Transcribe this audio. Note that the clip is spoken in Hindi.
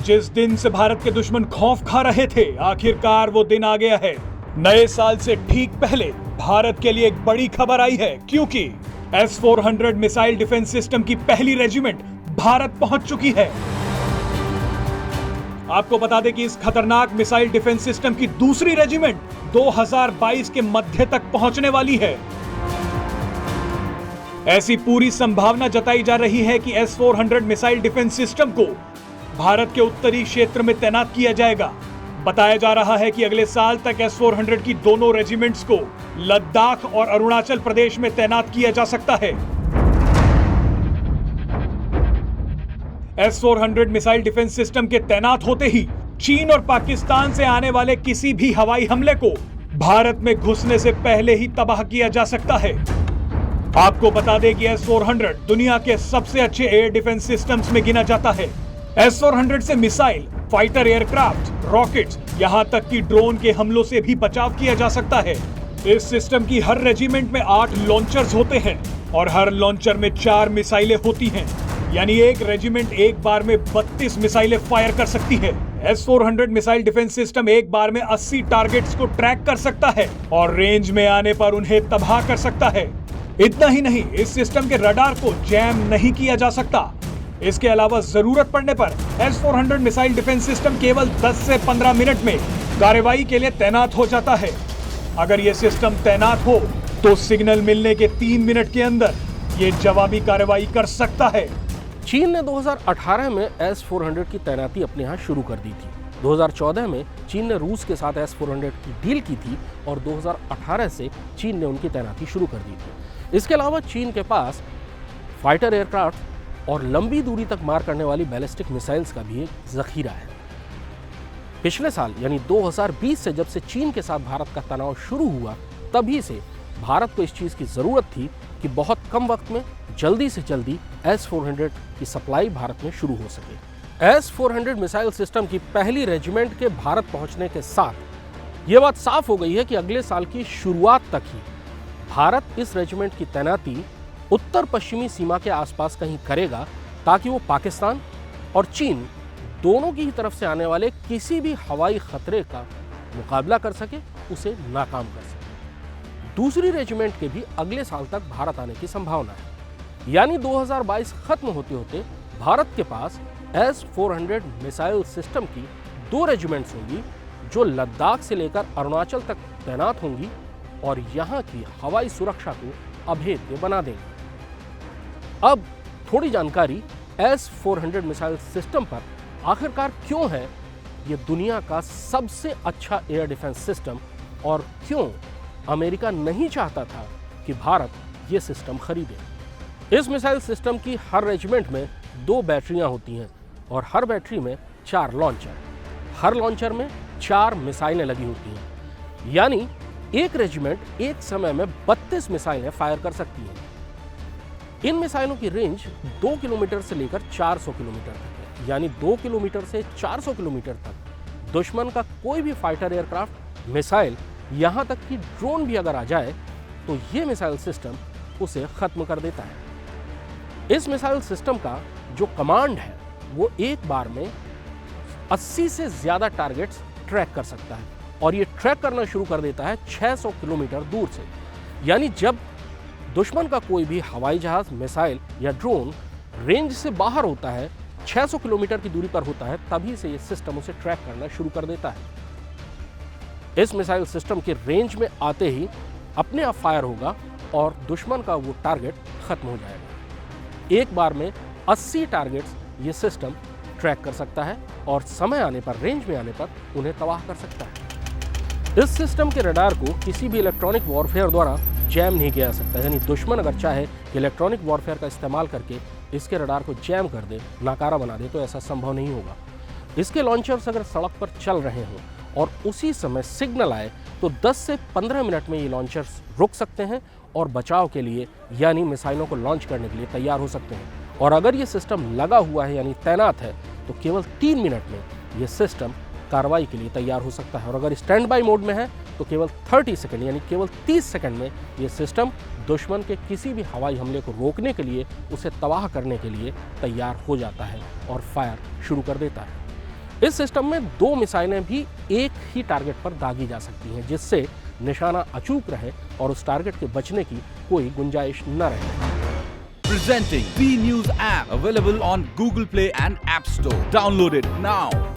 जिस दिन से भारत के दुश्मन खौफ खा रहे थे, आखिरकार वो दिन आ गया है। नए साल से ठीक पहले भारत के लिए एक बड़ी खबर आई है, क्योंकि S-400 मिसाइल डिफेंस सिस्टम की पहली रेजिमेंट भारत पहुंच चुकी है। आपको बता दें कि इस खतरनाक मिसाइल डिफेंस सिस्टम की दूसरी रेजिमेंट 2022 के मध्य तक पहुंचने वाली है। ऐसी पूरी संभावना जताई जा रही है कि S-400 मिसाइल डिफेंस सिस्टम को भारत के उत्तरी क्षेत्र में तैनात किया जाएगा। बताया जा रहा है कि अगले साल तक S-400 की दोनों रेजिमेंट्स को लद्दाख और अरुणाचल प्रदेश में तैनात किया जा सकता है। S-400 मिसाइल डिफेंस सिस्टम के तैनात होते ही चीन और पाकिस्तान से आने वाले किसी भी हवाई हमले को भारत में घुसने से पहले ही तबाह किया जा सकता है। आपको बता दें कि S-400 दुनिया के सबसे अच्छे एयर डिफेंस सिस्टम्स में गिना जाता है। S-400 से मिसाइल, फाइटर एयरक्राफ्ट, रॉकेट्स, यहां तक कि ड्रोन के हमलों से भी बचाव किया जा सकता है। इस सिस्टम की हर रेजिमेंट में 8 लॉन्चर्स होते हैं और हर लॉन्चर में 4 मिसाइलें होती हैं। यानी एक रेजिमेंट एक बार में 32 मिसाइलें फायर कर सकती है। S-400 मिसाइल डिफेंस सिस्टम एक बार में 80 टारगेट्स को ट्रैक कर सकता है और रेंज में आने पर उन्हें तबाह कर सकता है। इतना ही नहीं, इस सिस्टम के रडार को जैम नहीं किया जा सकता। इसके अलावा जरूरत पड़ने पर S-400 मिसाइल डिफेंस सिस्टम केवल 10 से 15 मिनट में कार्रवाई के लिए तैनात हो जाता है। अगर यह सिस्टम तैनात हो तो सिग्नल मिलने के 3 मिनट के अंदर यह जवाबी कार्रवाई कर सकता है। चीन ने 2018 में S-400 की तैनाती अपने यहाँ शुरू कर दी थी। 2014 में चीन ने रूस के साथ S-400 की डील की थी और 2018 से चीन ने उनकी तैनाती शुरू कर दी थी। इसके अलावा चीन के पास फाइटर एयरक्राफ्ट और लंबी दूरी तक मार करने वाली बैलिस्टिक मिसाइल्स का भी एक जखीरा है। पिछले साल यानी 2020 से जब से चीन के साथ भारत का तनाव शुरू हुआ, तभी से भारत को इस चीज़ की ज़रूरत थी कि बहुत कम वक्त में जल्दी से जल्दी S-400 की सप्लाई भारत में शुरू हो सके। S-400 मिसाइल सिस्टम की पहली रेजिमेंट के भारत पहुंचने के साथ ये बात साफ हो गई है कि अगले साल की शुरुआत तक ही भारत इस रेजिमेंट की तैनाती उत्तर पश्चिमी सीमा के आसपास कहीं करेगा, ताकि वो पाकिस्तान और चीन दोनों की ही तरफ से आने वाले किसी भी हवाई खतरे का मुकाबला कर सके, उसे नाकाम कर सके। दूसरी रेजिमेंट के भी अगले साल तक भारत आने की संभावना है। यानी 2022 खत्म होते होते भारत के पास S-400 मिसाइल सिस्टम की 2 रेजिमेंट्स होंगी, जो लद्दाख से लेकर अरुणाचल तक तैनात होंगी और यहाँ की हवाई सुरक्षा को अभेद्य बना देंगी। अब थोड़ी जानकारी S-400 मिसाइल सिस्टम पर आखिरकार क्यों है ये दुनिया का सबसे अच्छा एयर डिफेंस सिस्टम, और क्यों अमेरिका नहीं चाहता था कि भारत ये सिस्टम खरीदे। इस मिसाइल सिस्टम की हर रेजिमेंट में 2 बैटरियां होती हैं और हर बैटरी में 4 लॉन्चर। हर लॉन्चर में 4 मिसाइलें लगी होती हैं। यानी एक रेजिमेंट एक समय में 32 मिसाइलें फायर कर सकती है। इन मिसाइलों की रेंज 2 किलोमीटर से लेकर 400 किलोमीटर तक है। यानी 2 किलोमीटर से 400 किलोमीटर तक दुश्मन का कोई भी फाइटर एयरक्राफ्ट, मिसाइल, यहाँ तक कि ड्रोन भी अगर आ जाए तो ये मिसाइल सिस्टम उसे खत्म कर देता है। इस मिसाइल सिस्टम का जो कमांड है वो एक बार में 80 से ज्यादा टारगेट्स ट्रैक कर सकता है और ये ट्रैक करना शुरू कर देता है 600 किलोमीटर दूर से। यानी जब दुश्मन का कोई भी हवाई जहाज, मिसाइल या ड्रोन रेंज से बाहर होता है, 600 किलोमीटर की दूरी पर होता है, तभी से ये सिस्टम उसे ट्रैक करना शुरू कर देता है। इस मिसाइल सिस्टम के रेंज में आते ही अपने आप फायर होगा और दुश्मन का वो टारगेट खत्म हो जाएगा। एक बार में 80 टारगेट्स ये सिस्टम ट्रैक कर सकता है और समय आने पर, रेंज में आने पर उन्हें तबाह कर सकता है। इस सिस्टम के रडार को किसी भी इलेक्ट्रॉनिक वॉरफेयर द्वारा जैम नहीं किया जा सकता। यानी दुश्मन अगर चाहे कि इलेक्ट्रॉनिक वॉरफेयर का इस्तेमाल करके इसके रडार को जैम कर दे, नाकारा बना दे, तो ऐसा संभव नहीं होगा। इसके लॉन्चर्स अगर सड़क पर चल रहे हों और उसी समय सिग्नल आए तो 10 से 15 मिनट में ये लॉन्चर्स रुक सकते हैं और बचाव के लिए यानी मिसाइलों को लॉन्च करने के लिए तैयार हो सकते हैं। और अगर ये सिस्टम लगा हुआ है यानी तैनात है तो केवल 3 मिनट में ये सिस्टम कार्रवाई के लिए तैयार हो सकता है। और अगर स्टैंड बाई मोड में है तो केवल 30 सेकंड यानी केवल 30 सेकंड में ये सिस्टम दुश्मन के किसी भी हवाई हमले को रोकने के लिए, उसे तबाह करने के लिए तैयार हो जाता है और फायर शुरू कर देता है। इस सिस्टम में 2 मिसाइलें भी एक ही टारगेट पर दागी जा सकती हैं, जिससे निशाना अचूक रहे और उस टारगेट के बचने की कोई गुंजाइश न रहे। Presenting B News app, available on Google Play and App Store. Download it now.